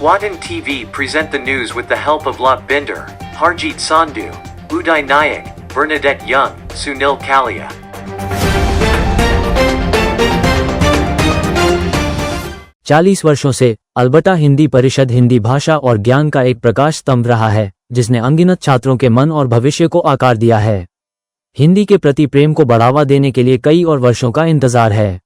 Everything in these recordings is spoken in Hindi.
Swatan TV present the news with the help of Lot Binder, Harjeet Sandhu, Uday Nayak, Bernadette Young, Sunil Kalia. चालीस वर्षों से अल्बर्टा हिंदी परिषद हिंदी भाषा और ज्ञान का एक प्रकाश स्तंभ रहा है, जिसने अनगिनत छात्रों के मन और भविष्य को आकार दिया है। हिंदी के प्रति प्रेम को बढ़ावा देने के लिए कई और वर्षों का इंतजार है।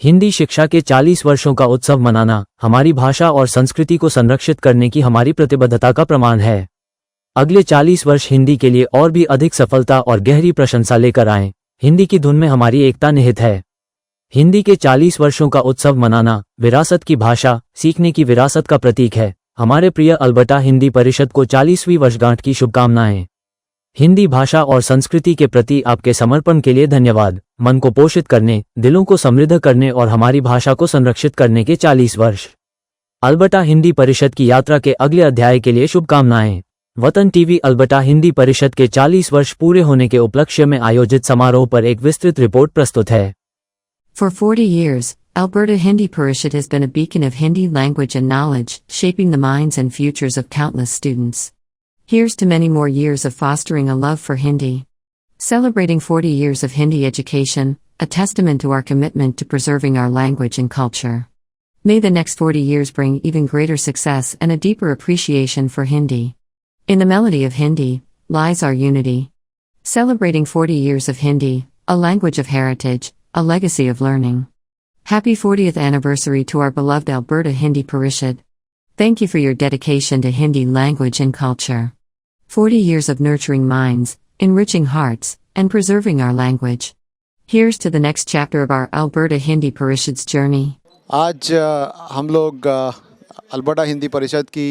हिंदी शिक्षा के 40 वर्षों का उत्सव मनाना हमारी भाषा और संस्कृति को संरक्षित करने की हमारी प्रतिबद्धता का प्रमाण है। अगले 40 वर्ष हिंदी के लिए और भी अधिक सफलता और गहरी प्रशंसा लेकर आएं। हिंदी की धुन में हमारी एकता निहित है। हिंदी के 40 वर्षों का उत्सव मनाना विरासत की भाषा, सीखने की विरासत का प्रतीक है। हमारे प्रिय अल्बर्टा हिंदी परिषद को 40वीं वर्षगांठ की शुभकामनाएं। हिंदी भाषा और संस्कृति के प्रति आपके समर्पण के लिए धन्यवाद। मन को पोषित करने, दिलों को समृद्ध करने और हमारी भाषा को संरक्षित करने के 40 वर्ष। अल्बर्टा हिंदी परिषद की यात्रा के अगले अध्याय के लिए शुभकामनाएं। वतन टीवी अल्बर्टा हिंदी परिषद के 40 वर्ष पूरे होने के उपलक्ष्य में आयोजित समारोह पर एक विस्तृत रिपोर्ट प्रस्तुत है। For 40 years, Alberta Hindi Parishad has been a beacon of Hindi language and knowledge, shaping the minds and futures of countless students. Here's to many more years of fostering a love for Hindi. Celebrating 40 years of Hindi education, a testament to our commitment to preserving our language and culture. May the next 40 years bring even greater success and a deeper appreciation for Hindi. In the melody of Hindi, lies our unity. Celebrating 40 years of Hindi, a language of heritage, a legacy of learning. Happy 40th anniversary to our beloved Alberta Hindi Parishad. Thank you for your dedication to Hindi language and culture. 40 years of nurturing minds, enriching hearts, and preserving our language. Here's to the next chapter of our Alberta Hindi Parishad's journey. आज हम लोग अल्बर्टा हिंदी परिषद की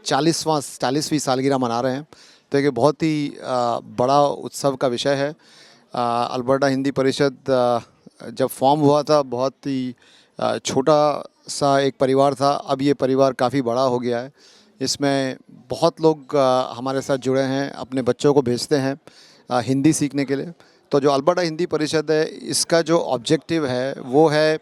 40वीं सालगिरह मना रहे हैं। तो एक बहुत ही बड़ा उत्सव का विषय है। अल्बर्टा हिंदी परिषद जब फॉर्म हुआ था बहुत ही छोटा सा एक परिवार था। अब ये परिवार काफ़ी बड़ा हो गया है। इसमें बहुत लोग हमारे साथ जुड़े हैं, अपने बच्चों को भेजते हैं हिंदी सीखने के लिए। तो जो अल्बर्टा हिंदी परिषद है, इसका जो ऑब्जेक्टिव है वो है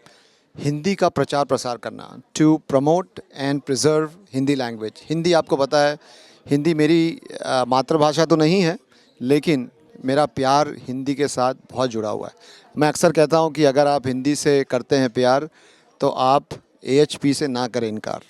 हिंदी का प्रचार प्रसार करना, to promote and preserve Hindi language. Hindi आपको पता है, हिंदी मेरी मातृभाषा तो नहीं है, लेकिन मेरा प्यार हिंदी के साथ बहुत जुड़ा हुआ है। मैं अक्सर कहता हूँ कि अगर आप हिंदी से करते हैं प्यार तो आप AHP से ना करें इनकार।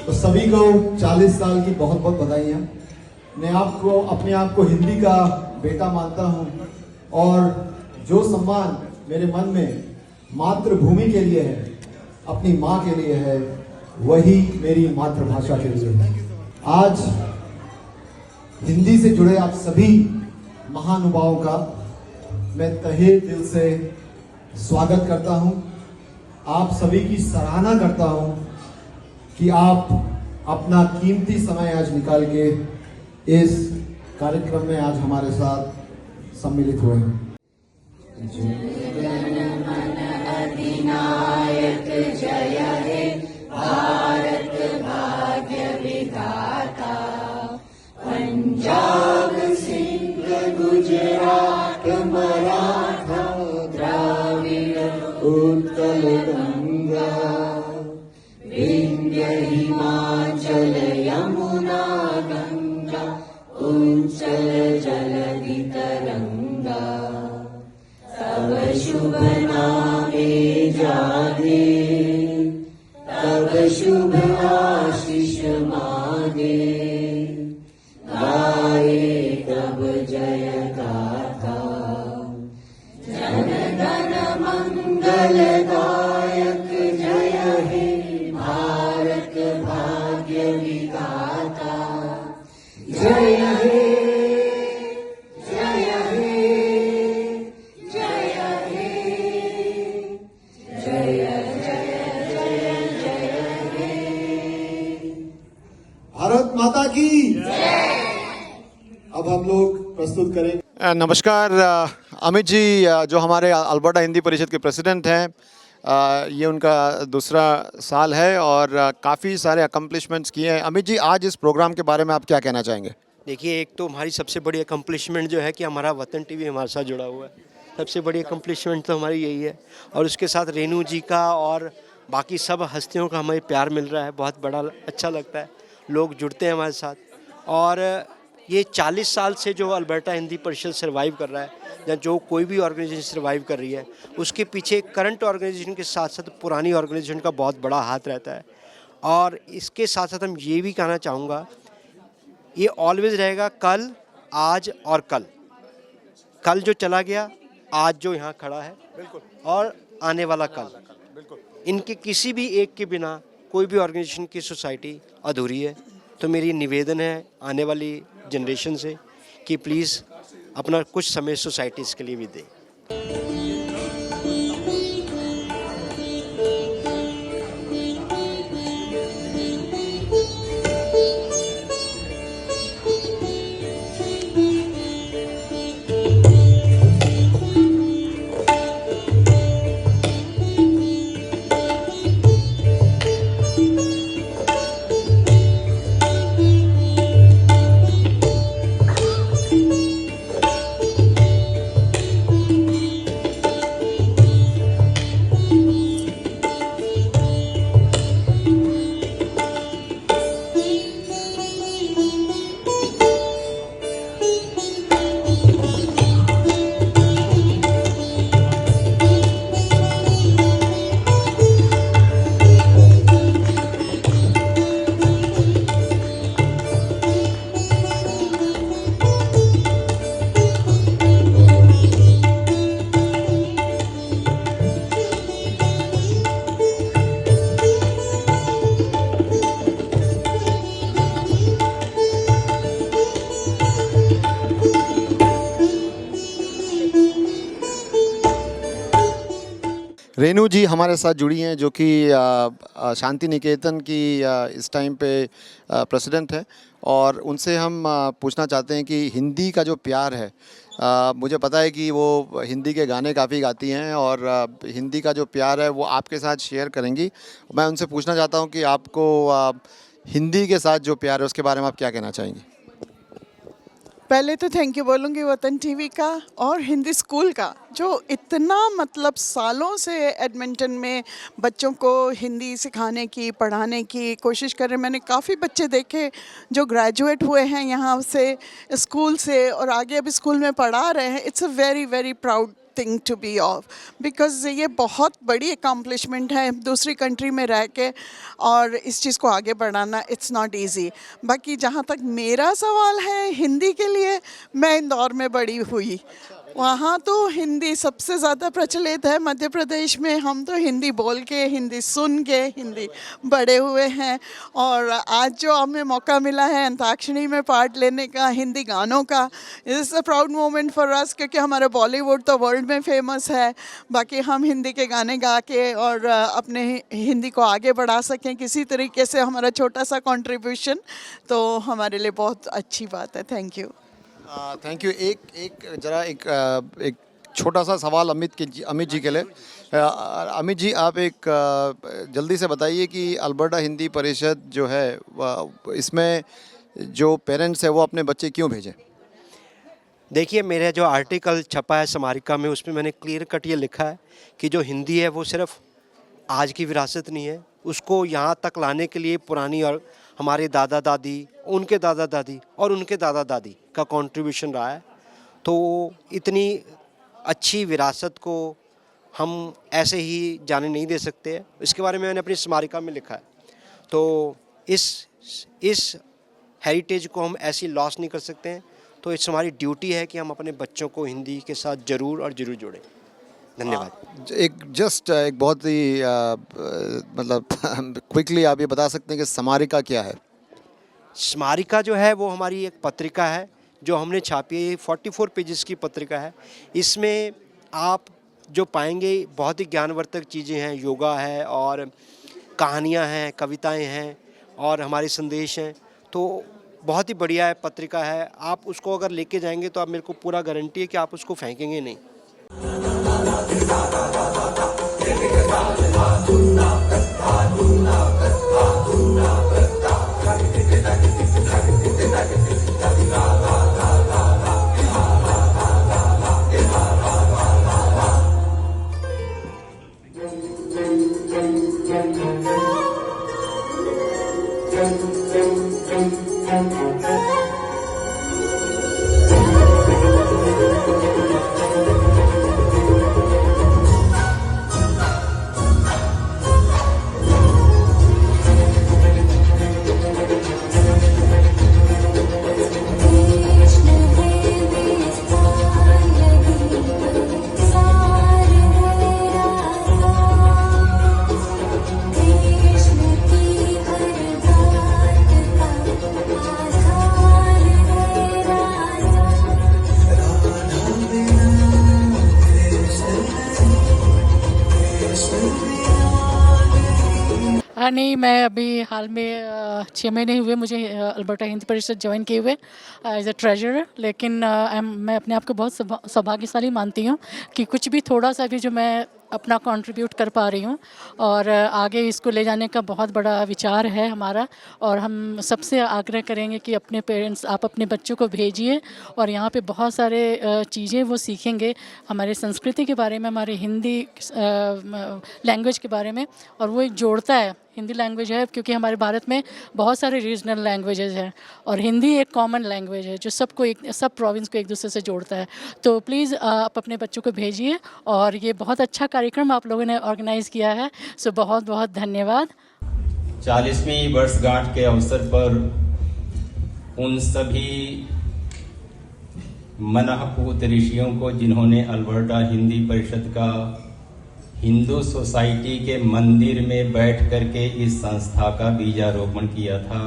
तो सभी को 40 साल की बहुत बहुत बधाइयाँ। मैं अपने आप को हिंदी का बेटा मानता हूँ और जो सम्मान मेरे मन में मातृभूमि के लिए है, अपनी माँ के लिए है, वही मेरी मातृभाषा के लिए है। आज हिंदी से जुड़े आप सभी महानुभावों का मैं तहे दिल से स्वागत करता हूँ। आप सभी की सराहना करता हूँ कि आप अपना कीमती समय आज निकाल के इस कार्यक्रम में आज हमारे साथ सम्मिलित हुए हैं। अधिनायक जय हे भारत भाग्य विधाता, पंजाब सिंध गुजरात मराठा द्राविड़ उत्कल गंगा, विंध्य हिमाचल यमुना गंगा, उच्चल जलधि तरंगा, तब शुभ नामे जागे, तब शुभ अब हम लोग प्रस्तुत करेंगे। नमस्कार अमित जी, जो हमारे अल्बर्टा हिंदी परिषद के प्रेसिडेंट हैं, ये उनका दूसरा साल है और काफ़ी सारे अकम्पलिशमेंट्स किए हैं। अमित जी, आज इस प्रोग्राम के बारे में आप क्या कहना चाहेंगे? देखिए, एक तो हमारी सबसे बड़ी अकम्पलिशमेंट जो है कि हमारा वतन टीवी हमारे साथ जुड़ा हुआ है। सबसे बड़ी अकम्पलिशमेंट तो हमारी यही है, और उसके साथ रेणु जी का और बाकी सब हस्तियों का हमें प्यार मिल रहा है। बहुत बड़ा अच्छा लगता है, लोग जुड़ते हैं हमारे साथ। और ये 40 साल से जो अल्बर्टा हिंदी परिषद सर्वाइव कर रहा है, या जो कोई भी ऑर्गेनाइजेशन सर्वाइव कर रही है, उसके पीछे करंट ऑर्गेनाइजेशन के साथ साथ पुरानी ऑर्गेनाइजेशन का बहुत बड़ा हाथ रहता है। और इसके साथ साथ हम ये भी कहना चाहूँगा, ये ऑलवेज रहेगा, कल, आज और कल। कल जो चला गया, आज जो यहाँ खड़ा है, बिल्कुल, और आने वाला कल, बिल्कुल, इनके किसी भी एक के बिना कोई भी ऑर्गेनाइजेशन की सोसाइटी अधूरी है। तो मेरी निवेदन है आने वाली जनरेशन से कि प्लीज़ अपना कुछ समय सोसाइटीज़ के लिए भी दें। रेणु जी हमारे साथ जुड़ी हैं, जो कि शांति निकेतन की इस टाइम पे प्रेसिडेंट है, और उनसे हम पूछना चाहते हैं कि हिंदी का जो प्यार है, मुझे पता है कि वो हिंदी के गाने काफ़ी गाती हैं, और हिंदी का जो प्यार है वो आपके साथ शेयर करेंगी। मैं उनसे पूछना चाहता हूँ कि आपको हिंदी के साथ जो प्यार है उसके बारे में आप क्या कहना चाहेंगी? पहले तो थैंक यू बोलूँगी वतन टीवी का और हिंदी स्कूल का, जो इतना मतलब सालों से एडमिंटन में बच्चों को हिंदी सिखाने की, पढ़ाने की कोशिश कर रहे हैं। मैंने काफ़ी बच्चे देखे जो ग्रेजुएट हुए हैं यहाँ से, स्कूल से, और आगे अभी स्कूल में पढ़ा रहे हैं। It's a very very proud thing to be of, because ये बहुत बड़ी अकम्पलिशमेंट है दूसरी कंट्री में रह के, और इस चीज़ को आगे बढ़ाना इट्स नॉट इजी। बाकी जहाँ तक मेरा सवाल है हिंदी के लिए, मैं इंदौर में बड़ी हुई, वहाँ तो हिंदी सबसे ज़्यादा प्रचलित है। मध्य प्रदेश में हम तो हिंदी बोल के, हिंदी सुन के, हिंदी बड़े हुए हैं। और आज जो हमें मौका मिला है अंताक्षरी में पार्ट लेने का, हिंदी गानों का, is a proud moment for us, क्योंकि हमारा बॉलीवुड तो वर्ल्ड में फेमस है। बाकी हम हिंदी के गाने गा के और अपने हिंदी को आगे बढ़ा सकें किसी तरीके से, हमारा छोटा सा कंट्रीब्यूशन, तो हमारे लिए बहुत अच्छी बात है। Thank you. Thank you. एक छोटा सा सवाल अमित जी के लिए। अमित जी, आप एक जल्दी से बताइए कि अल्बर्टा हिंदी परिषद जो है, इसमें जो पेरेंट्स है वो अपने बच्चे क्यों भेजें? देखिए, मेरा जो आर्टिकल छपा है समारिका में, उसमें मैंने क्लियर कट ये लिखा है कि जो हिंदी है वो सिर्फ आज की विरासत नहीं है, उसको यहाँ तक लाने के लिए पुरानी और हमारे दादा दादी, उनके दादा दादी और उनके दादा दादी का कंट्रीब्यूशन रहा है। तो इतनी अच्छी विरासत को हम ऐसे ही जाने नहीं दे सकते हैं। इसके बारे में मैंने अपनी स्मारिका में लिखा है। तो इस हेरिटेज को हम ऐसी लॉस नहीं कर सकते हैं। तो इस हमारी ड्यूटी है कि हम अपने बच्चों को हिंदी के साथ ज़रूर और ज़रूर जोड़ें। धन्यवाद। एक बहुत ही मतलब क्विकली आप ये बता सकते हैं कि स्मारिका क्या है? स्मारिका जो है वो हमारी एक पत्रिका है जो हमने छापी है। 44 पेजेस की पत्रिका है। इसमें आप जो पाएंगे बहुत ही ज्ञानवर्धक चीज़ें हैं, योगा है और कहानियाँ हैं, कविताएं हैं और हमारे संदेश हैं। तो बहुत ही बढ़िया है पत्रिका है, आप उसको अगर लेके जाएंगे तो आप मेरे को पूरा गारंटी है कि आप उसको फेंकेंगे नहीं। नहीं, मैं अभी हाल में 6 महीने हुए मुझे अल्बर्टा हिंदी परिषद ज्वाइन किए हुए एज अ ट्रेजरर। लेकिन मैं अपने आप को बहुत सौभाग्यशाली मानती हूँ कि कुछ भी थोड़ा सा भी जो मैं अपना कंट्रीब्यूट कर पा रही हूँ, और आगे इसको ले जाने का बहुत बड़ा विचार है हमारा। और हम सबसे आग्रह करेंगे कि अपने पेरेंट्स, आप अपने बच्चों को भेजिए, और यहाँ पे बहुत सारे चीज़ें वो सीखेंगे हमारे संस्कृति के बारे में, हमारे हिंदी लैंग्वेज के बारे में। और वो एक जोड़ता है, हिंदी लैंग्वेज है, क्योंकि हमारे भारत में बहुत सारे रीजनल लैंग्वेजेस हैं और हिंदी एक कॉमन लैंग्वेज है जो सब प्रोविंस को एक दूसरे से जोड़ता है। तो प्लीज़ आप अपने बच्चों को भेजिए, और ये बहुत अच्छा कार्यक्रम आप लोगों ने ऑर्गेनाइज़ किया है, सो बहुत बहुत धन्यवाद। 40वीं वर्षगांठ के अवसर पर उन सभी मनहपूत ऋषियों को जिन्होंने अल्बर्टा हिंदी परिषद का हिंदू सोसाइटी के मंदिर में बैठ करके इस संस्था का बीजारोपण किया था,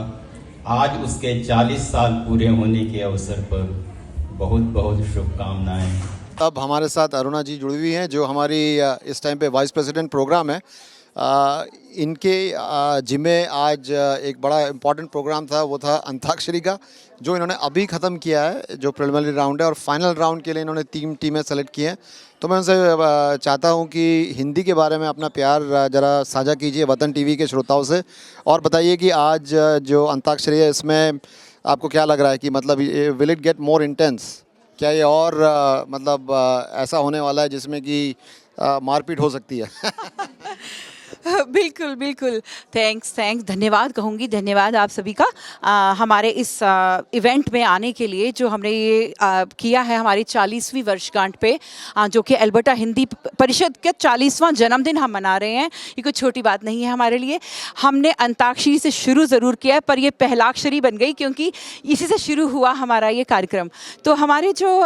आज उसके 40 साल पूरे होने के अवसर पर बहुत बहुत शुभकामनाएं। अब हमारे साथ अरुणा जी जुड़ी हुई हैं, जो हमारी इस टाइम पे वाइस प्रेसिडेंट प्रोग्राम है। इनके जिम्मे आज एक बड़ा इम्पॉर्टेंट प्रोग्राम था, वो था अंताक्षरी का, जो इन्होंने अभी ख़त्म किया है, जो प्रिलिमिनरी राउंड है, और फाइनल राउंड के लिए इन्होंने 3 टीमें सेलेक्ट की हैं। तो मैं उनसे चाहता हूं कि हिंदी के बारे में अपना प्यार ज़रा साझा कीजिए वतन टीवी के श्रोताओं से, और बताइए कि आज जो अंताक्षरी है इसमें आपको क्या लग रहा है कि मतलब will it get more intense? क्या ये और मतलब ऐसा होने वाला है जिसमें कि मारपीट हो सकती है? बिल्कुल बिल्कुल, थैंक्स धन्यवाद कहूँगी, धन्यवाद आप सभी का हमारे इस इवेंट में आने के लिए, जो हमने ये किया है हमारी 40वीं वर्षगांठ पे, जो कि अल्बर्टा हिंदी परिषद का 40वां जन्मदिन हम मना रहे हैं। ये कोई छोटी बात नहीं है हमारे लिए। हमने अंताक्षरी से शुरू ज़रूर किया, पर ये पहलाक्षरी बन गई, क्योंकि इसी से शुरू हुआ हमारा ये कार्यक्रम। तो हमारे जो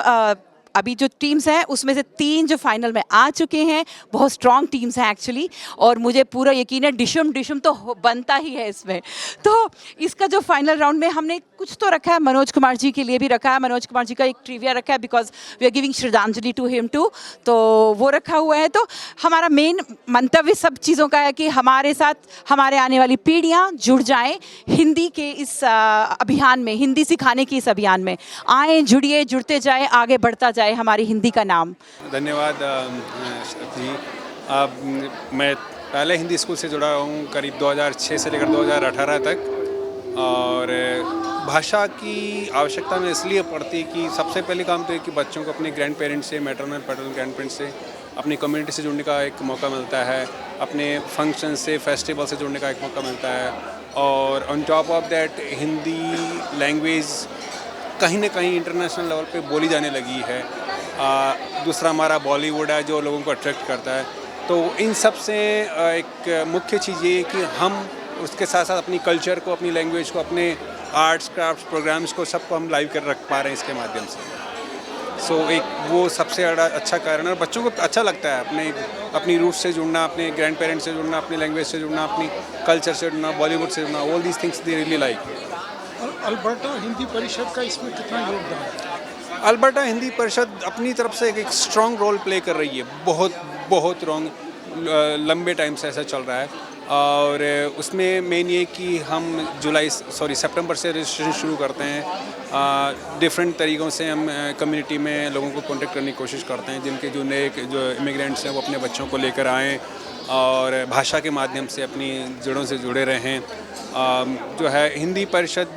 अभी जो टीम्स हैं उसमें से 3 जो फाइनल में आ चुके हैं, बहुत स्ट्रॉन्ग टीम्स हैं एक्चुअली, और मुझे पूरा यकीन है डिशम तो बनता ही है इसमें। तो इसका जो फाइनल राउंड में हमने कुछ तो रखा है, मनोज कुमार जी के लिए भी रखा है, मनोज कुमार जी का एक ट्रिविया रखा है, बिकॉज वी आर गिविंग श्रद्धांजलि टू हिम टू, तो वो रखा हुआ है। तो हमारा मेन मंतव्य सब चीज़ों का है कि हमारे साथ हमारे आने वाली पीढ़ियाँ जुड़ जाएँ हिंदी के इस अभियान में, हिंदी सिखाने के इस अभियान में आएँ, जुड़िए, जुड़ते जाए, आगे बढ़ता जाए हमारी हिंदी का नाम। धन्यवाद जी। मैं पहले हिंदी स्कूल से जुड़ा हूँ करीब 2006 से लेकर 2018 तक, और भाषा की आवश्यकता में इसलिए पड़ती कि सबसे पहले काम तो है कि बच्चों को अपने ग्रैंड पेरेंट्स से, मैटरनल पैटर्नल ग्रैंड पेरेंट्स से, अपनी कम्युनिटी से जुड़ने का एक मौका मिलता है, अपने फंक्शन से, फेस्टिवल से जुड़ने का एक मौका मिलता है, और on top of that Hindi language कहीं ना कहीं इंटरनेशनल लेवल पे बोली जाने लगी है। दूसरा हमारा बॉलीवुड है जो लोगों को अट्रैक्ट करता है। तो इन सब से एक मुख्य चीज़ ये है कि हम उसके साथ साथ अपनी कल्चर को, अपनी लैंग्वेज को, अपने आर्ट्स क्राफ्ट्स प्रोग्राम्स को, सबको हम लाइव कर रख पा रहे हैं इसके माध्यम से। सो एक वो सबसे बड़ा अच्छा कारण है, और बच्चों को अच्छा लगता है अपनी रूट से जुड़ना, अपने ग्रैंड पेरेंट्स से जुड़ना, अपनी लैंग्वेज से जुड़ना, अपनी कल्चर से जुड़ना, बॉलीवुड से जुड़ना, all these things they really like. Alberta Hindi परिषद का इसमें कितना योगदान है? अल्बर्टा हिंदी परिषद अपनी तरफ से एक स्ट्रॉन्ग रोल प्ले कर रही है, बहुत लंबे टाइम से ऐसा चल रहा है। और उसमें मेन ये कि हम सितंबर से रजिस्ट्रेशन शुरू करते हैं। डिफरेंट तरीक़ों से हम कम्युनिटी में लोगों को कांटेक्ट करने की कोशिश करते हैं, जिनके जो नए जो इमिग्रेंट्स हैं वो अपने बच्चों को लेकर आएँ और भाषा के माध्यम से अपनी जड़ों से जुड़े रहें। जो है हिंदी परिषद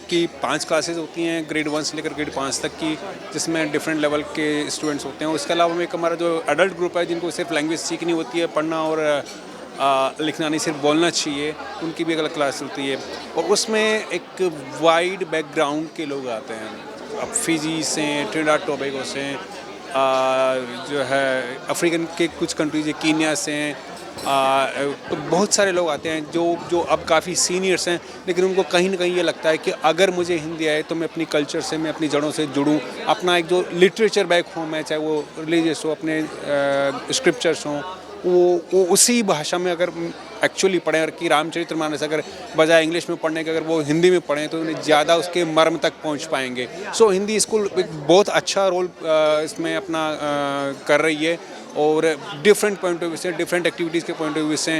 की 5 क्लासेस होती हैं, ग्रेड 1 से लेकर ग्रेड 5 तक की, जिसमें डिफरेंट लेवल के स्टूडेंट्स होते हैं। उसके अलावा एक हमारा जो एडल्ट ग्रुप है, जिनको सिर्फ लैंग्वेज सीखनी होती है, पढ़ना और लिखना नहीं, सिर्फ बोलना चाहिए, उनकी भी अलग क्लास होती है। और उसमें एक वाइड बैकग्राउंड के लोग आते हैं, अब फिजी से, ट्रिनिडाद टोबैगो से, जो है अफ्रीकन के कुछ कंट्रीज, कीनिया से, तो बहुत सारे लोग आते हैं जो अब काफ़ी सीनियर्स हैं, लेकिन उनको कहीं ना कहीं ये लगता है कि अगर मुझे हिंदी आए तो मैं अपनी कल्चर से, मैं अपनी जड़ों से जुड़ूं, अपना एक जो लिटरेचर बैक होम है, चाहे वो रिलीजियस हो, अपने स्क्रिप्चर्स हों, वो उसी भाषा में अगर एक्चुअली पढ़ें, और कि रामचरितमानस अगर बजाय इंग्लिश में पढ़ने के अगर वो हिंदी में पढ़ें तो उन्हें ज़्यादा उसके मर्म तक पहुंच पाएंगे। सो हिंदी स्कूल एक बहुत अच्छा रोल इसमें अपना कर रही है, और डिफरेंट पॉइंट ऑफ व्यू से, डिफरेंट एक्टिविटीज़ के पॉइंट ऑफ व्यू से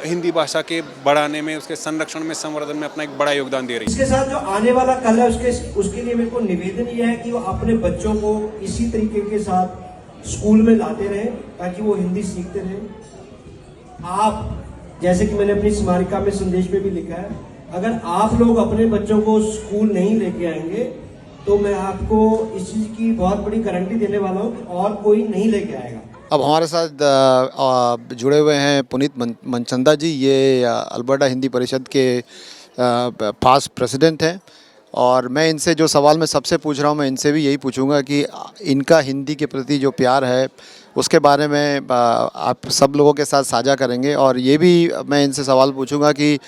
हिंदी भाषा के बढ़ाने में, उसके संरक्षण में, संवर्धन में अपना एक बड़ा योगदान दे रही है। इसके साथ जो आने वाला कल है उसके लिए मेरे को निवेदन ये है कि वो अपने बच्चों को इसी तरीके के साथ स्कूल में लाते रहें, ताकि वो हिंदी सीखते रहें। आप जैसे कि मैंने अपनी स्मारिका में संदेश में भी लिखा है, अगर आप लोग अपने बच्चों को स्कूल नहीं लेके आएंगे तो मैं आपको इस चीज़ की बहुत बड़ी गारंटी देने वाला हूँ, और कोई नहीं लेके आएगा। अब हमारे साथ जुड़े हुए हैं पुनीत मनचंदा जी, ये अल्बर्टा हिंदी परिषद के पास्ट प्रेसिडेंट हैं, और मैं इनसे जो सवाल मैं सबसे पूछ रहा हूँ, मैं इनसे भी यही पूछूंगा कि इनका हिंदी के प्रति जो प्यार है उसके बारे में आप सब लोगों के साथ साझा करेंगे। और ये भी मैं इनसे सवाल पूछूंगा कि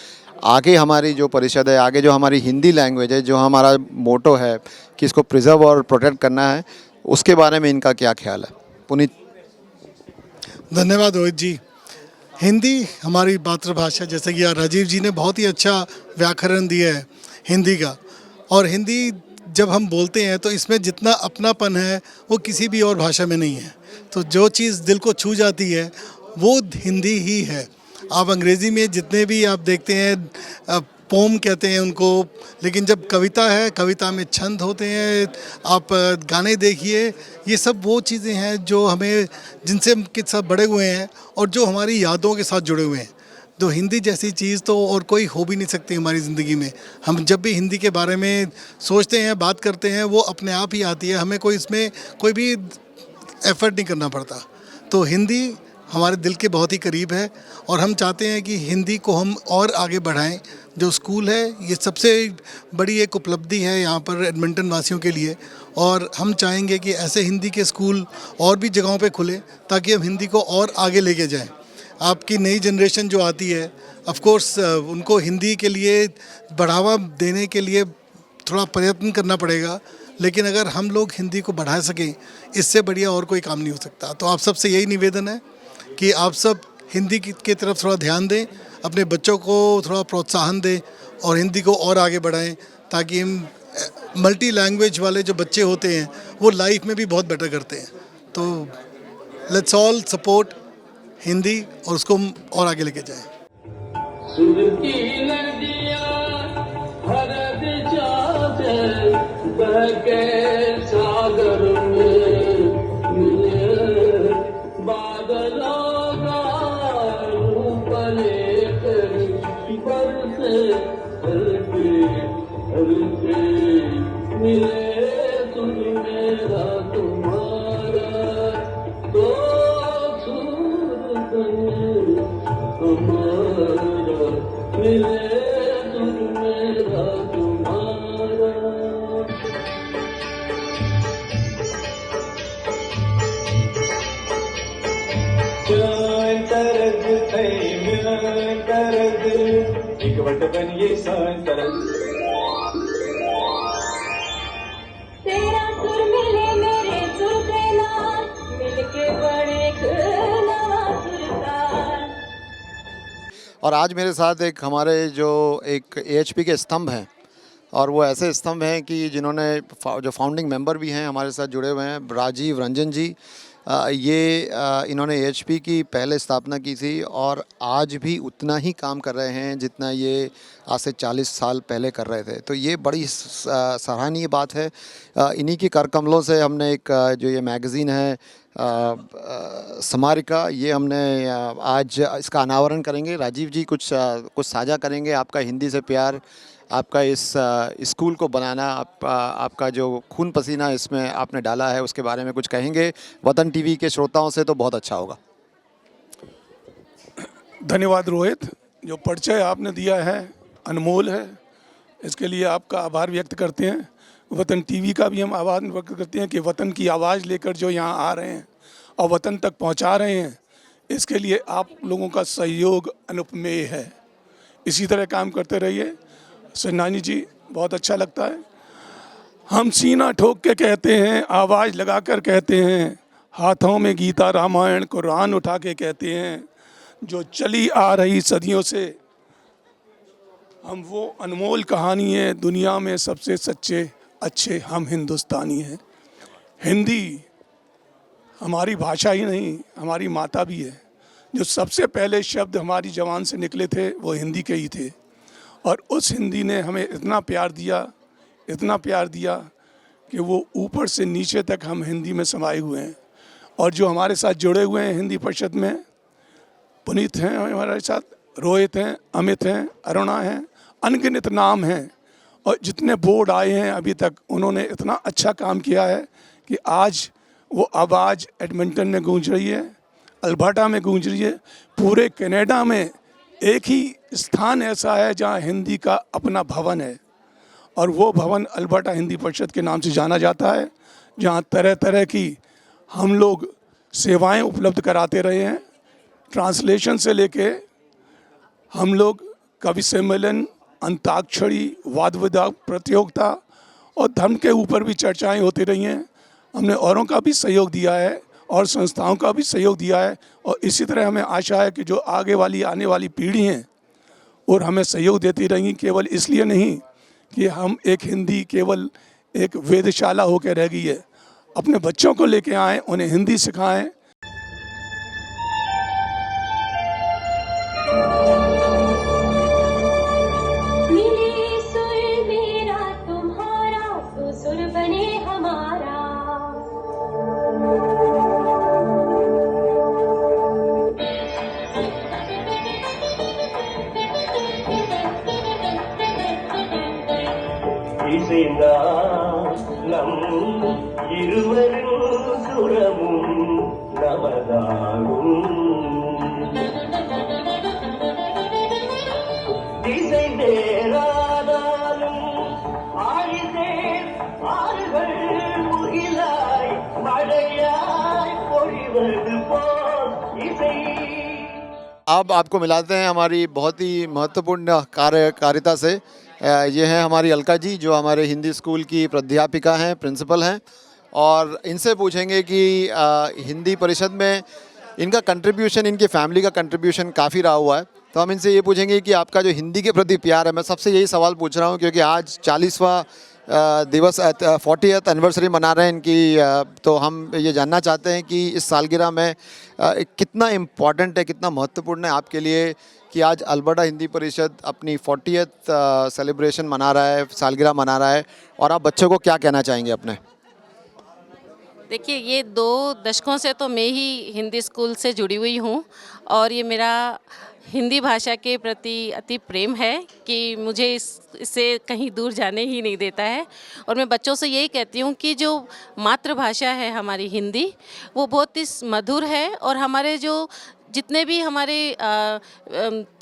आगे हमारी जो परिषद है, आगे जो हमारी हिंदी लैंग्वेज है, जो हमारा मोटो है कि इसको प्रिजर्व और प्रोटेक्ट करना है, उसके बारे में इनका क्या ख्याल है। पुनीत। धन्यवाद रोहित जी। हिंदी हमारी मातृभाषा, जैसे कि राजीव जी ने बहुत ही अच्छा व्याकरण दिया है हिंदी का, और हिंदी जब हम बोलते हैं तो इसमें जितना अपनापन है वो किसी भी और भाषा में नहीं है। तो जो चीज़ दिल को छू जाती है वो हिंदी ही है। आप अंग्रेज़ी में जितने भी आप देखते हैं पोम कहते हैं उनको, लेकिन जब कविता है, कविता में छंद होते हैं, आप गाने देखिए, ये सब वो चीज़ें हैं जो हमें, जिनसे हम के साथ बड़े हुए हैं और जो हमारी यादों के साथ जुड़े हुए हैं। तो हिंदी जैसी चीज़ तो और कोई हो भी नहीं सकती हमारी ज़िंदगी में। हम जब भी हिंदी के बारे में सोचते हैं, बात करते हैं, वो अपने आप ही आती है, हमें कोई इसमें कोई भी एफर्ट नहीं करना पड़ता। तो हिंदी हमारे दिल के बहुत ही करीब है, और हम चाहते हैं कि हिंदी को हम और आगे बढ़ाएं। जो स्कूल है, ये सबसे बड़ी एक उपलब्धि है यहाँ पर एडमिंटन वासियों के लिए, और हम चाहेंगे कि ऐसे हिंदी के स्कूल और भी जगहों पे खुले, ताकि हम हिंदी को और आगे लेके जाएं। आपकी नई जनरेशन जो आती है, ऑफ कोर्स उनको हिंदी के लिए बढ़ावा देने के लिए थोड़ा प्रयत्न करना पड़ेगा, लेकिन अगर हम लोग हिंदी को बढ़ा सकें, इससे बढ़िया और कोई काम नहीं हो सकता। तो आप सबसे यही निवेदन है कि आप सब हिंदी की तरफ थोड़ा ध्यान दें, अपने बच्चों को थोड़ा प्रोत्साहन दें और हिंदी को और आगे बढ़ाएं, ताकि हम मल्टी लैंग्वेज वाले जो बच्चे होते हैं वो लाइफ में भी बहुत बेटर करते हैं। तो लेट्स ऑल सपोर्ट हिंदी और उसको हम और आगे लेके जाएं। तेरा सुर मिले मेरे सुर के नाल, मिलके बड़े नवा सुरताल। और आज मेरे साथ एक हमारे जो एक AHP के स्तंभ हैं, और वो ऐसे स्तंभ हैं कि जिन्होंने जो फाउंडिंग मेंबर भी हैं हमारे साथ जुड़े हुए हैं, राजीव रंजन जी, इन्होंने AHP की पहले स्थापना की थी और आज भी उतना ही काम कर रहे हैं जितना ये आज से 40 साल पहले कर रहे थे। तो ये बड़ी सराहनीय बात है। इन्हीं की कर कमलों से हमने एक जो ये मैगज़ीन है स्मारिका, ये हमने आज इसका अनावरण करेंगे। राजीव जी कुछ साझा करेंगे। आपका हिंदी से प्यार, आपका इस स्कूल को बनाना, आपका जो खून पसीना इसमें आपने डाला है, उसके बारे में कुछ कहेंगे वतन टीवी के श्रोताओं से तो बहुत अच्छा होगा। धन्यवाद रोहित, जो परिचय आपने दिया है अनमोल है, इसके लिए आपका आभार व्यक्त करते हैं। वतन टीवी का भी हम आभार व्यक्त करते हैं कि वतन की आवाज़ लेकर जो यहाँ आ रहे हैं और वतन तक पहुँचा रहे हैं, इसके लिए आप लोगों का सहयोग अनुपमेय है। इसी तरह काम करते रहिए। सन्नानी जी, बहुत अच्छा लगता है। हम सीना ठोक के कहते हैं, आवाज़ लगा कर कहते हैं, हाथों में गीता रामायण कुरान उठा के कहते हैं, जो चली आ रही सदियों से हम वो अनमोल कहानी है, दुनिया में सबसे सच्चे अच्छे हम हिंदुस्तानी हैं। हिंदी हमारी भाषा ही नहीं, हमारी माता भी है। जो सबसे पहले शब्द हमारी ज़बान से निकले थे वो हिंदी के ही थे, और उस हिंदी ने हमें इतना प्यार दिया कि वो ऊपर से नीचे तक हम हिंदी में समाये हुए हैं। और जो हमारे साथ जुड़े हुए हैं हिंदी परिषद में, पुनीत हैं हमारे साथ, रोहित हैं, अमित हैं, अरुणा हैं, अनगिनत नाम हैं, और जितने बोर्ड आए हैं अभी तक, उन्होंने इतना अच्छा काम किया है कि आज वो आवाज़ एडमिंटन में गूंज रही है, अल्बर्टा में गूंज रही है। पूरे कनाडा में एक ही स्थान ऐसा है जहाँ हिंदी का अपना भवन है, और वो भवन अल्बर्टा हिंदी परिषद के नाम से जाना जाता है, जहाँ तरह तरह की हम लोग सेवाएं उपलब्ध कराते रहे हैं। ट्रांसलेशन से लेके हम लोग कवि सम्मेलन, अंताक्षरी, वाद विवाद प्रतियोगिता और धर्म के ऊपर भी चर्चाएं होती रही हैं। हमने औरों का भी सहयोग दिया है और संस्थाओं का भी सहयोग दिया है, और इसी तरह हमें आशा है कि जो आगे वाली आने वाली पीढ़ी हैं और हमें सहयोग देती रहेंगी। केवल इसलिए नहीं कि हम एक हिंदी केवल एक वेधशाला होकर रह गई है। अपने बच्चों को लेके आएँ, उन्हें हिंदी सिखाएं। मिले सुर मेरा तुम्हारा तो सुर बने हमारा। இருவரும் சுரமும் நமதாகும் திசை நேரானாலும் ஆழிதே ஆறுகள் முகிலாய் மழையாய் பொழிவது போல் இசை। अब आपको मिलाते हैं हमारी बहुत ही महत्वपूर्ण कार्यकारिता से। ये हैं हमारी अलका जी, जो हमारे हिंदी स्कूल की प्राध्यापिका हैं, प्रिंसिपल हैं, और इनसे पूछेंगे कि हिंदी परिषद में इनका कंट्रीब्यूशन, इनकी फैमिली का कंट्रीब्यूशन काफ़ी रहा हुआ है। तो हम इनसे ये पूछेंगे कि आपका जो हिंदी के प्रति प्यार है, मैं सबसे यही सवाल पूछ रहा हूँ क्योंकि आज 40वां दिवस 40th एनिवर्सरी मना रहे हैं इनकी। तो हम ये जानना चाहते हैं कि इस सालगिरह में कितना इम्पॉर्टेंट है, कितना महत्वपूर्ण है आपके लिए कि आज अल्बर्टा हिंदी परिषद अपनी 40th सेलिब्रेशन मना रहा है, सालगिरह मना रहा है, और आप बच्चों को क्या कहना चाहेंगे अपने? देखिए, ये 2 दशकों से तो मैं ही हिंदी स्कूल से जुड़ी हुई हूँ, और ये मेरा हिंदी भाषा के प्रति अति प्रेम है कि मुझे इससे कहीं दूर जाने ही नहीं देता है। और मैं बच्चों से यही कहती हूँ कि जो मातृभाषा है हमारी हिंदी, वो बहुत ही मधुर है, और हमारे जो जितने भी हमारे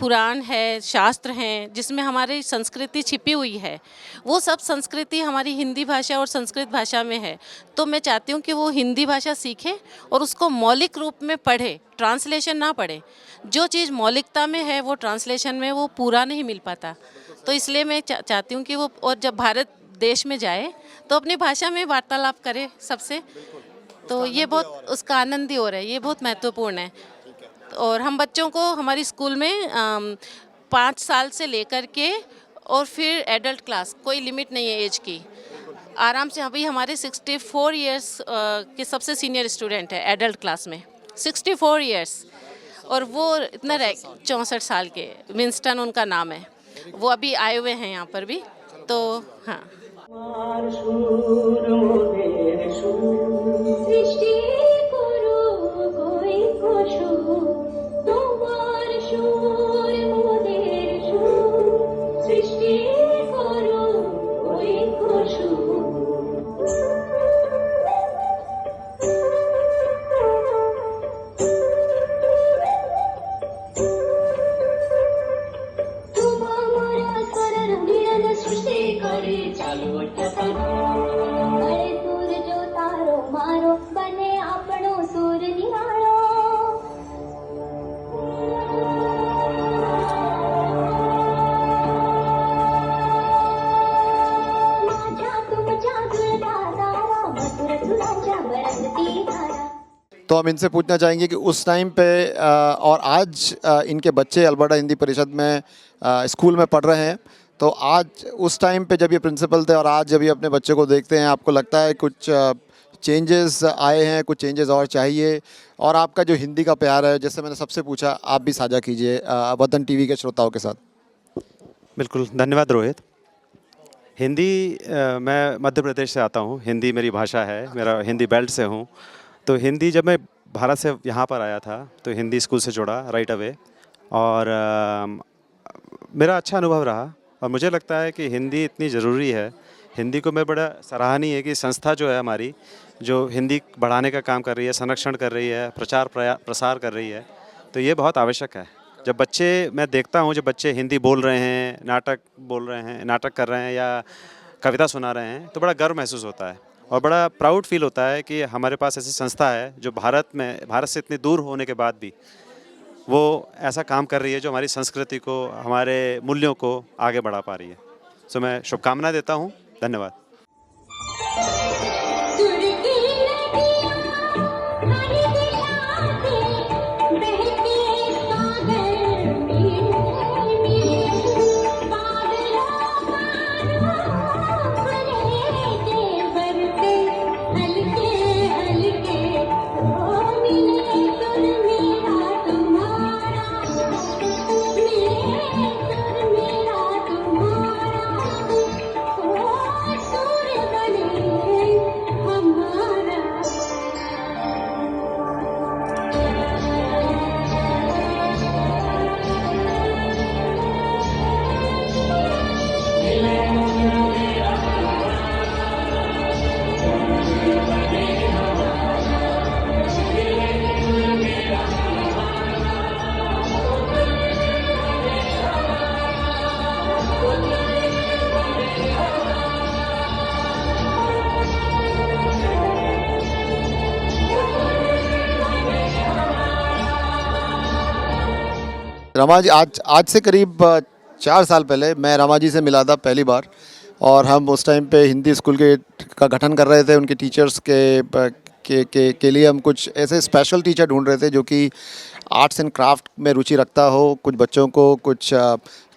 पुराण है, शास्त्र हैं, जिसमें हमारी संस्कृति छिपी हुई है, वो सब संस्कृति हमारी हिंदी भाषा और संस्कृत भाषा में है। तो मैं चाहती हूँ कि वो हिंदी भाषा सीखे और उसको मौलिक रूप में पढ़े, ट्रांसलेशन ना पढ़े। जो चीज़ मौलिकता में है वो ट्रांसलेशन में वो पूरा नहीं मिल पाता। तो इसलिए मैं चाहती हूँ कि वो, और जब भारत देश में जाए तो अपनी भाषा में वार्तालाप करे सबसे। तो ये बहुत उसका आनंद ही हो रहा है, ये बहुत महत्वपूर्ण है। और हम बच्चों को हमारी स्कूल में 5 साल से लेकर के और फिर एडल्ट क्लास, कोई लिमिट नहीं है एज की, आराम से अभी हमारे 64 इयर्स के सबसे सीनियर स्टूडेंट है एडल्ट क्लास में, 64 इयर्स, और वो इतना 64 साल के, विंस्टन उनका नाम है, वो अभी आए हुए हैं यहाँ पर भी। तो हाँ, সৃষ্টি করো গই কোশো তোমার সুর মোদের সুর সৃষ্টি করো গই কোশো তোমার স্বরের মিলন সৃষ্টি করে চালু ওঠা અરે સૂરજો તારો મારો બને આપણો સૂર નિહાળો माझ्या तुमच्या दुर्दारा मधुर सुराच्या बरसती धारा। तो हम इनसे पूछना चाहेंगे कि उस टाइम पे और आज इनके बच्चे अल्बर्टा हिंदी परिषद में स्कूल में पढ़ रहे हैं, तो आज उस टाइम पे जब ये प्रिंसिपल थे और आज जब ये अपने बच्चे को देखते हैं, आपको लगता है कुछ चेंजेस आए हैं, कुछ चेंजेस और चाहिए? और आपका जो हिंदी का प्यार है, जैसे मैंने सबसे पूछा, आप भी साझा कीजिए वतन टीवी के श्रोताओं के साथ। बिल्कुल, धन्यवाद रोहित। हिंदी मैं मध्य प्रदेश से आता हूँ, हिंदी मेरी भाषा है, मेरा हिंदी बेल्ट से हूँ। तो हिंदी जब मैं भारत से यहाँ पर आया था तो हिंदी स्कूल से जुड़ा राइट अवे, और मेरा अच्छा अनुभव रहा। और मुझे लगता है कि हिंदी इतनी ज़रूरी है, हिंदी को मैं बड़ा सराहनीय है कि संस्था जो है हमारी, जो हिंदी बढ़ाने का काम कर रही है, संरक्षण कर रही है, प्रसार कर रही है, तो ये बहुत आवश्यक है। जब बच्चे, मैं देखता हूँ जब बच्चे हिंदी बोल रहे हैं, नाटक बोल रहे हैं, नाटक कर रहे हैं या कविता सुना रहे हैं, तो बड़ा गर्व महसूस होता है और बड़ा प्राउड फील होता है कि हमारे पास ऐसी संस्था है जो भारत से इतनी दूर होने के बाद भी वो ऐसा काम कर रही है जो हमारी संस्कृति को, हमारे मूल्यों को आगे बढ़ा पा रही है। सो मैं शुभकामनाएं देता हूँ। धन्यवाद। रमा जी, आज से करीब 4 साल पहले मैं रमा जी से मिला था पहली बार, और हम उस टाइम पे हिंदी स्कूल का गठन कर रहे थे। उनके टीचर्स के लिए हम कुछ ऐसे स्पेशल टीचर ढूंढ रहे थे जो कि आर्ट्स एंड क्राफ्ट में रुचि रखता हो, कुछ बच्चों को कुछ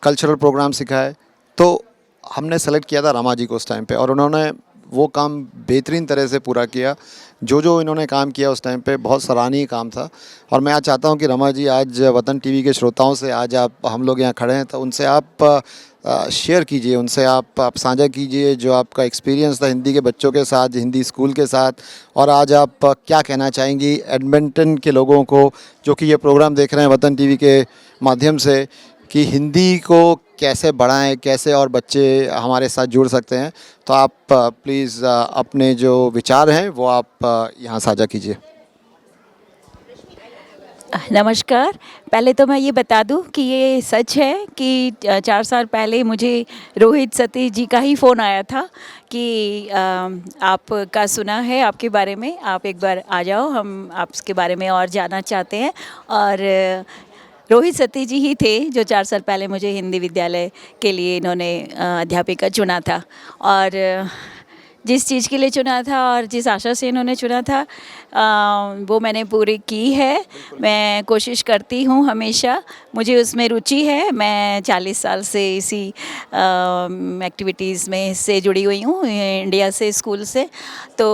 कल्चरल प्रोग्राम सिखाए। तो हमने सेलेक्ट किया था रमा जी को उस टाइम पे, और उन्होंने वो काम बेहतरीन तरह से पूरा किया। जो इन्होंने काम किया उस टाइम पे बहुत सराहनीय काम था। और मैं आज चाहता हूं कि रमा जी आज वतन टीवी के श्रोताओं से, आज हम लोग यहाँ खड़े हैं, तो उनसे आप शेयर कीजिए, उनसे आप साझा कीजिए जो आपका एक्सपीरियंस था हिंदी के बच्चों के साथ, हिंदी स्कूल के साथ, और आज आप क्या कहना चाहेंगी एडमिंटन के लोगों को जो कि ये प्रोग्राम देख रहे हैं वतन टीवी के माध्यम से, कि हिंदी को कैसे बढ़ाएं, कैसे और बच्चे हमारे साथ जुड़ सकते हैं। तो आप प्लीज़ अपने जो विचार हैं वो आप यहाँ साझा कीजिए। नमस्कार। पहले तो मैं ये बता दूं कि ये सच है कि 4 साल पहले मुझे रोहित सतीश जी का ही फ़ोन आया था कि आपका सुना है, आपके बारे में, आप एक बार आ जाओ, हम आपके बारे में और जानना चाहते हैं। और रोहित सतीश जी ही थे जो 4 साल पहले मुझे हिंदी विद्यालय के लिए इन्होंने अध्यापिका चुना था। और जिस चीज़ के लिए चुना था और जिस आशा से इन्होंने चुना था वो मैंने पूरी की है। मैं कोशिश करती हूँ हमेशा, मुझे उसमें रुचि है। मैं 40 साल से इसी एक्टिविटीज़ में से जुड़ी हुई हूँ, इंडिया से, स्कूल से। तो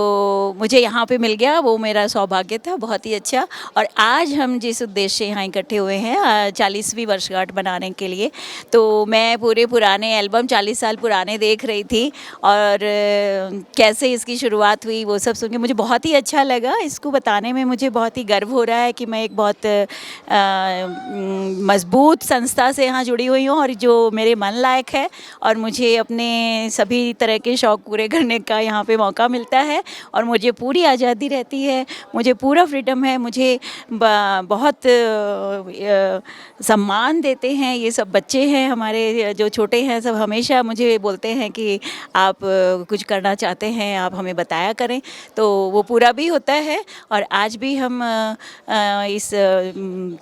मुझे यहाँ पे मिल गया, वो मेरा सौभाग्य था, बहुत ही अच्छा। और आज हम जिस उद्देश्य से यहाँ इकट्ठे हुए हैं 40वीं वर्षगांठ बनाने के लिए, तो मैं पूरे पुराने एल्बम 40 साल पुराने देख रही थी और कैसे इसकी शुरुआत हुई वो सब सुन के मुझे बहुत ही अच्छा लगा। इसको बताने में मुझे बहुत ही गर्व हो रहा है कि मैं एक बहुत मजबूत संस्था से यहाँ जुड़ी हुई हूँ और जो मेरे मन लायक है और मुझे अपने सभी तरह के शौक़ पूरे करने का यहाँ पे मौका मिलता है और मुझे पूरी आज़ादी रहती है, मुझे पूरा फ्रीडम है, मुझे बहुत सम्मान देते हैं। ये सब बच्चे हैं हमारे जो छोटे हैं, सब हमेशा मुझे बोलते हैं कि आप कुछ करना चाहते हैं, आप हमें बताया करें, तो वो पूरा भी होता है। और आज भी हम इस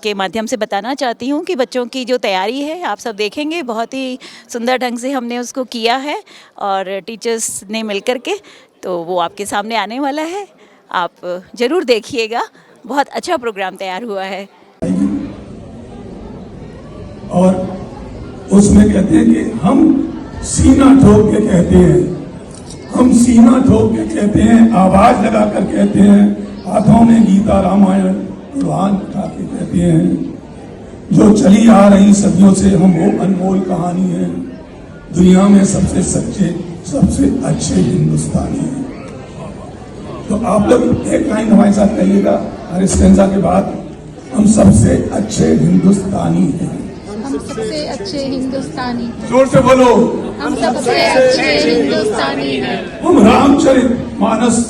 के माध्यम से बताना चाहती हूँ कि बच्चों की जो तैयारी है आप सब देखेंगे, बहुत ही सुंदर ढंग से हमने उसको किया है और टीचर्स ने मिल कर के, तो वो आपके सामने आने वाला है, आप ज़रूर देखिएगा। बहुत अच्छा प्रोग्राम तैयार हुआ है। और उसमें कहते हैं कि हम सीना ठोक के कहते हैं, हम सीना ठोक के कहते हैं, आवाज लगा कर कहते हैं, हाथों में गीता रामायण कुरान उठा के कहते हैं, जो चली आ रही सदियों से हम वो अनमोल कहानी है, दुनिया में सबसे सच्चे सबसे अच्छे हिंदुस्तानी हैं। तो आप लोग एक लाइन हमारे साथ कहिएगा हर स्टेंजा के बाद, हम सबसे अच्छे हिंदुस्तानी हैं। हम सबसे अच्छे हिंदुस्तानी, जोर से बोलो, हम सबसे अच्छे हिंदुस्तानी हैं। हम रामचरित मानस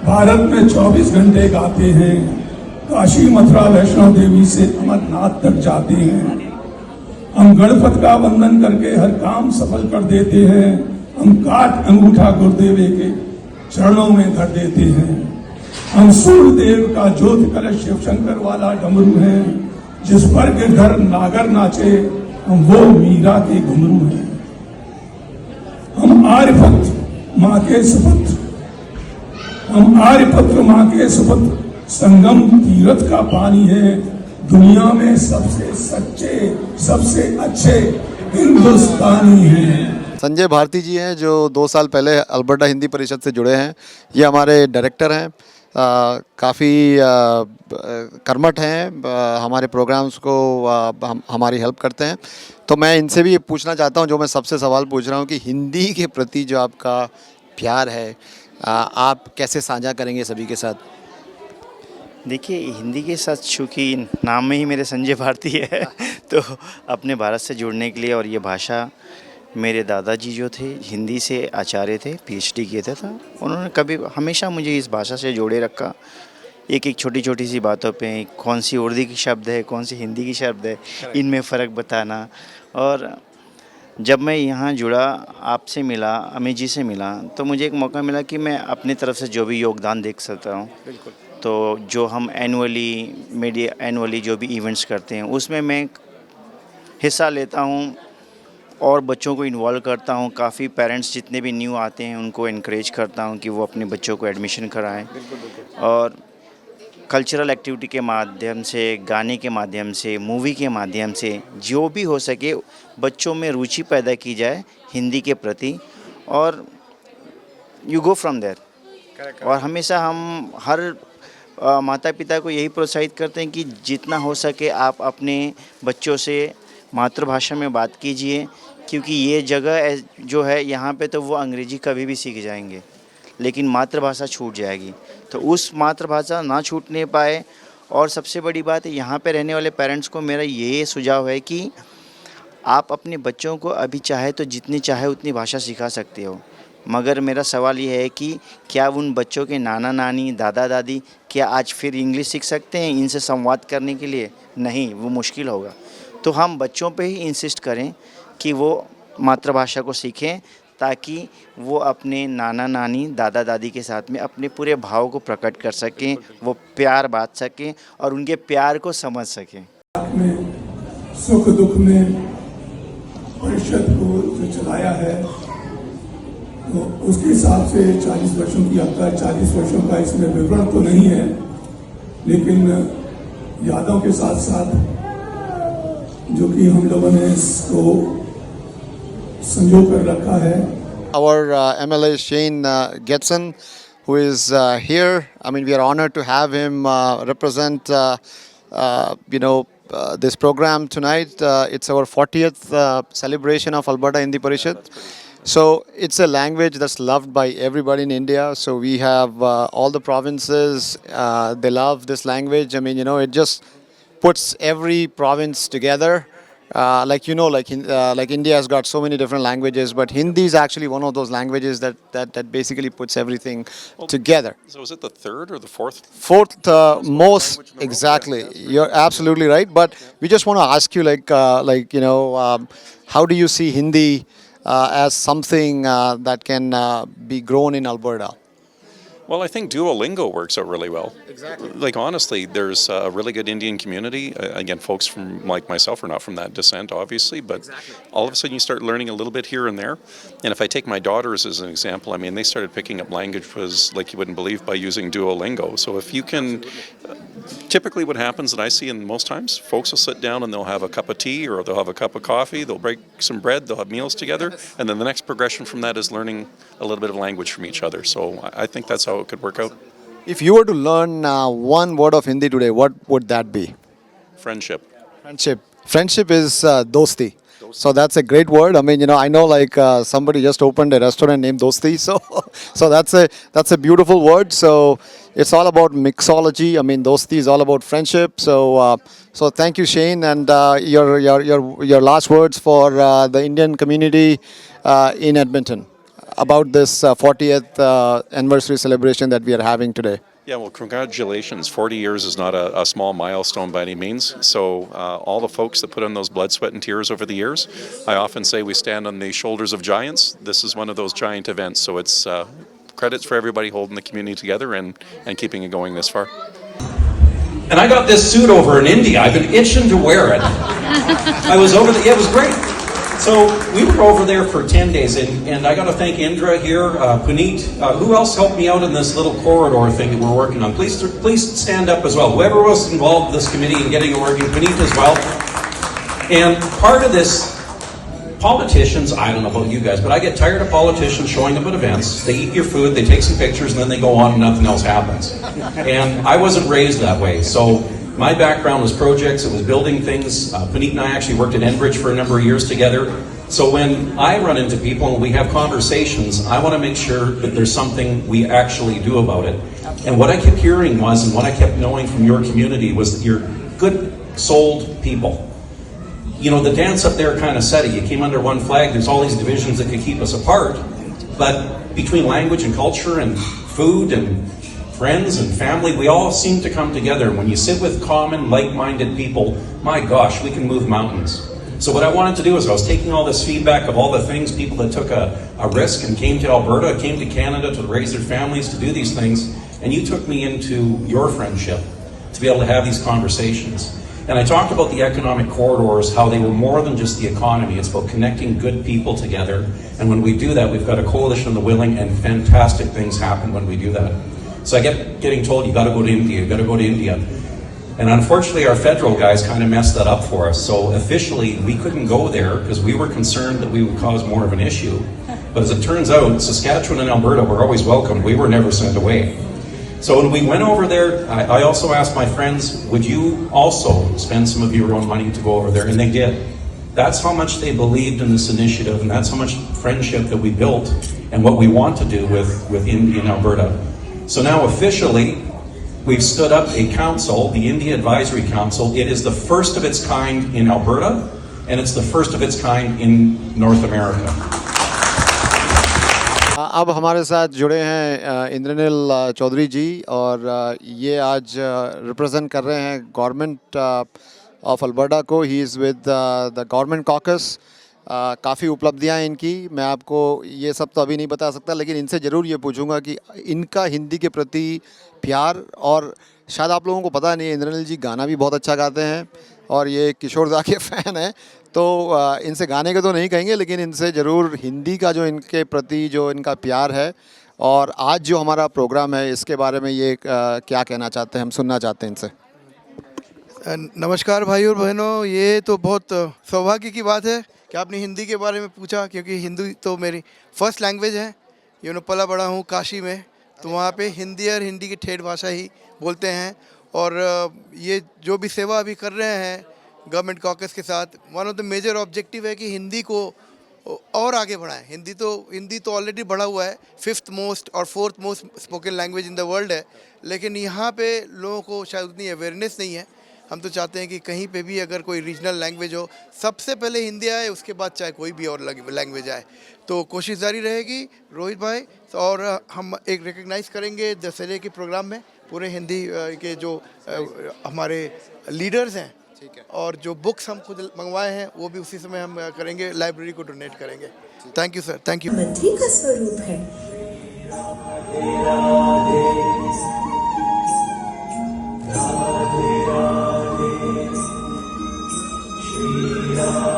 भारत में 24 घंटे गाते हैं, काशी मथुरा वैष्णो देवी से अमरनाथ तक जाते हैं, हम गणपत का वंदन करके हर काम सफल कर देते हैं, हम काट अंगूठा गुरुदेव के चरणों में धर देते हैं, हम सूर्यदेव का ज्योति कलश शिव शंकर वाला डमरू है, जिस पर गिरधर नागर नाचे हम वो मीरा के घुंघरू हैं, हम आर्यपुत्र माँ के सुपुत्र, हम आर्यपुत्र माँ के सुपुत्र, संगम तीरथ का पानी है, दुनिया में सबसे सच्चे सबसे अच्छे हिंदुस्तानी हैं। संजय भारती जी हैं जो 2 साल पहले अल्बर्टा हिंदी परिषद से जुड़े हैं। ये हमारे डायरेक्टर हैं, काफ़ी कर्मठ हैं, हमारे प्रोग्राम्स को हमारी हेल्प करते हैं। तो मैं इनसे भी ये पूछना चाहता हूँ, जो मैं सबसे सवाल पूछ रहा हूँ कि हिंदी के प्रति जो आपका प्यार है आप कैसे साझा करेंगे सभी के साथ? देखिए, हिंदी के साथ चूँकि नाम में ही मेरे संजय भारती है तो अपने भारत से जुड़ने के लिए, और ये भाषा मेरे दादाजी जो थे हिंदी से आचार्य थे, पीएचडी किए थे, तो उन्होंने कभी हमेशा मुझे इस भाषा से जोड़े रखा। एक एक छोटी छोटी सी बातों पे कौन सी उर्दू की शब्द है, कौन सी हिंदी की शब्द है, इनमें फ़र्क बताना। और जब मैं यहाँ जुड़ा, आपसे मिला, अमित जी से मिला, तो मुझे एक मौका मिला कि मैं अपनी तरफ से जो भी योगदान देख सकता हूँ। तो जो हम एनुअली जो भी इवेंट्स करते हैं उसमें मैं हिस्सा लेता हूँ और बच्चों को इन्वॉल्व करता हूँ। काफ़ी पेरेंट्स जितने भी न्यू आते हैं उनको इनक्रेज करता हूँ कि वो अपने बच्चों को एडमिशन कराएं। और कल्चरल एक्टिविटी के माध्यम से, गाने के माध्यम से, मूवी के माध्यम से जो भी हो सके बच्चों में रुचि पैदा की जाए हिंदी के प्रति, और यू गो फ्रॉम देयर। और हमेशा हम हर माता पिता को यही प्रोत्साहित करते हैं कि जितना हो सके आप अपने बच्चों से मातृभाषा में बात कीजिए, क्योंकि ये जगह जो है यहाँ पे तो वो अंग्रेजी कभी भी सीख जाएंगे, लेकिन मातृभाषा छूट जाएगी। तो उस मातृभाषा ना छूटने पाए। और सबसे बड़ी बात है, यहाँ पे रहने वाले पेरेंट्स को मेरा ये सुझाव है कि आप अपने बच्चों को अभी चाहे तो जितनी चाहे उतनी भाषा सिखा सकते हो, मगर मेरा सवाल ये है कि क्या उन बच्चों के नाना नानी, दादा दादी क्या आज फिर इंग्लिश सीख सकते हैं इनसे संवाद करने के लिए? नहीं, वो मुश्किल होगा। तो हम बच्चों पे ही इंसिस्ट करें कि वो मातृभाषा को सीखें, ताकि वो अपने नाना नानी, दादा दादी के साथ में अपने पूरे भाव को प्रकट कर सकें, वो प्यार बांट सकें और उनके प्यार को समझ सकें। सुख दुख में परिषद को जो चलाया है तो उसके हिसाब से 40 वर्षों की आपका 40 वर्षों का इसमें विवरण तो नहीं है, लेकिन यादों के साथ साथ जो कि हम लोगों ने इसको संजो कर रखा है। Our MLA Shane Getson, who is here. I mean, we are honored to have him represent, this program tonight. It's our 40th celebration of Alberta Hindi Parishad. So it's a language that's loved by everybody in India. So we have all the provinces, they love this language. I mean, it just puts every province together. Like India has got so many different languages, but Hindi is actually one of those languages that basically puts everything together. So is it the third or the fourth? Fourth most, exactly. You're absolutely right. But we just want to ask you, how do you see Hindi as something that can be grown in Alberta? Well, I think Duolingo works out really well. Exactly. Like, honestly, there's a really good Indian community. Again, folks from like myself are not from that descent, obviously, but all of a sudden you start learning a little bit here and there. And if I take my daughters as an example, I mean, they started picking up languages like you wouldn't believe by using Duolingo. So if you can, typically what happens that I see in most times, folks will sit down and they'll have a cup of tea or they'll have a cup of coffee, they'll break some bread, they'll have meals together, and then the next progression from that is learning a little bit of language from each other. So I think that's how it could work out. If you were to learn one word of Hindi today, what would that be? Friendship. Friendship is dosti. So that's a great word. I mean, I know somebody just opened a restaurant named Dosti. So that's a beautiful word. So it's all about mixology. I mean, Dosti is all about friendship. So thank you, Shane, and your last words for the Indian community in Edmonton about this 40th anniversary celebration that we are having today. Yeah, well, congratulations. 40 years is not a small milestone by any means. So all the folks that put in those blood, sweat, and tears over the years, I often say we stand on the shoulders of giants. This is one of those giant events. So it's credits for everybody holding the community together and keeping it going this far. And I got this suit over in India. I've been itching to wear it. I was over there. It was great. So we were over there for 10 days, and I got to thank Indra here, Puneet. Who else helped me out in this little corridor thing that we're working on? Please stand up as well. Whoever was involved in this committee in getting it working, Puneet as well. And part of this, politicians, I don't know about you guys, but I get tired of politicians showing up at events. They eat your food, they take some pictures, and then they go on and nothing else happens. And I wasn't raised that way. So my background was projects, it was building things. Puneet and I actually worked at Enbridge for a number of years together. So when I run into people and we have conversations, I want to make sure that there's something we actually do about it. And what I kept hearing was, and what I kept knowing from your community was that you're good-souled people. You know, the dance up there kind of said it. You came under one flag, there's all these divisions that could keep us apart. But between language and culture and food and friends and family, we all seem to come together. When you sit with common, like-minded people, my gosh, we can move mountains. So what I wanted to do is I was taking all this feedback of all the things, people that took a risk and came to Alberta, came to Canada to raise their families, to do these things, and you took me into your friendship to be able to have these conversations. And I talked about the economic corridors, how they were more than just the economy. It's about connecting good people together. And when we do that, we've got a coalition of the willing, and fantastic things happen when we do that. So I kept getting told, you got to go to India, you got to go to India. And unfortunately, our federal guys kind of messed that up for us. So officially, we couldn't go there because we were concerned that we would cause more of an issue. But as it turns out, Saskatchewan and Alberta were always welcome. We were never sent away. So when we went over there, I also asked my friends, would you also spend some of your own money to go over there? And they did. That's how much they believed in this initiative, and that's how much friendship that we built and what we want to do with India and Alberta. So now officially, we've stood up a council, the India Advisory Council. It is the first of its kind in Alberta, and it's the first of its kind in North America. अब हमारे साथ जुड़े हैं इंद्रनील चौधरी जी, और ये आज रिप्रेजेंट कर रहे हैं गवर्नमेंट ऑफ अल्बर्टा को. He is with the government caucus. काफ़ी उपलब्धियां हैं इनकी. मैं आपको ये सब तो अभी नहीं बता सकता, लेकिन इनसे ज़रूर ये पूछूंगा कि इनका हिंदी के प्रति प्यार. और शायद आप लोगों को पता नहीं है, इंद्रनील जी गाना भी बहुत अच्छा गाते हैं और ये किशोर दा के फ़ैन हैं. तो इनसे गाने के तो नहीं कहेंगे, लेकिन इनसे ज़रूर हिंदी का जो इनके प्रति जो इनका प्यार है और आज जो हमारा प्रोग्राम है इसके बारे में ये क्या कहना चाहते हैं, हम सुनना चाहते हैं इनसे। नमस्कार भाई और बहनों, ये तो बहुत सौभाग्य की बात है कि आपने हिंदी के बारे में पूछा, क्योंकि हिंदी तो मेरी फर्स्ट लैंग्वेज है। पला बड़ा हूँ काशी में, तो वहाँ पे हिंदी और हिंदी की ठेठ भाषा ही बोलते हैं। और ये जो भी सेवा अभी कर रहे हैं गवर्नमेंट कॉकस के साथ, one of the major objective है कि हिंदी को और आगे बढ़ाएं। हिंदी तो ऑलरेडी बढ़ा हुआ है, 5th मोस्ट और 4th most spoken language in the world है, लेकिन यहाँ पे लोगों को शायद उतनी अवेयरनेस नहीं है। हम तो चाहते हैं कि कहीं पे भी अगर कोई रीजनल लैंग्वेज हो, सबसे पहले हिंदी आए, उसके बाद चाहे कोई भी और लैंग्वेज आए। तो कोशिश जारी रहेगी रोहित भाई, और हम एक रिकग्नाइज़ करेंगे दशहरे के प्रोग्राम में पूरे हिंदी के जो हमारे लीडर्स हैं, और जो बुक्स हम खुद मंगवाए हैं वो भी उसी समय हम करेंगे, लाइब्रेरी को डोनेट करेंगे। Thank you sir, thank you. मंत्री का स्वरूप है। Shri Ram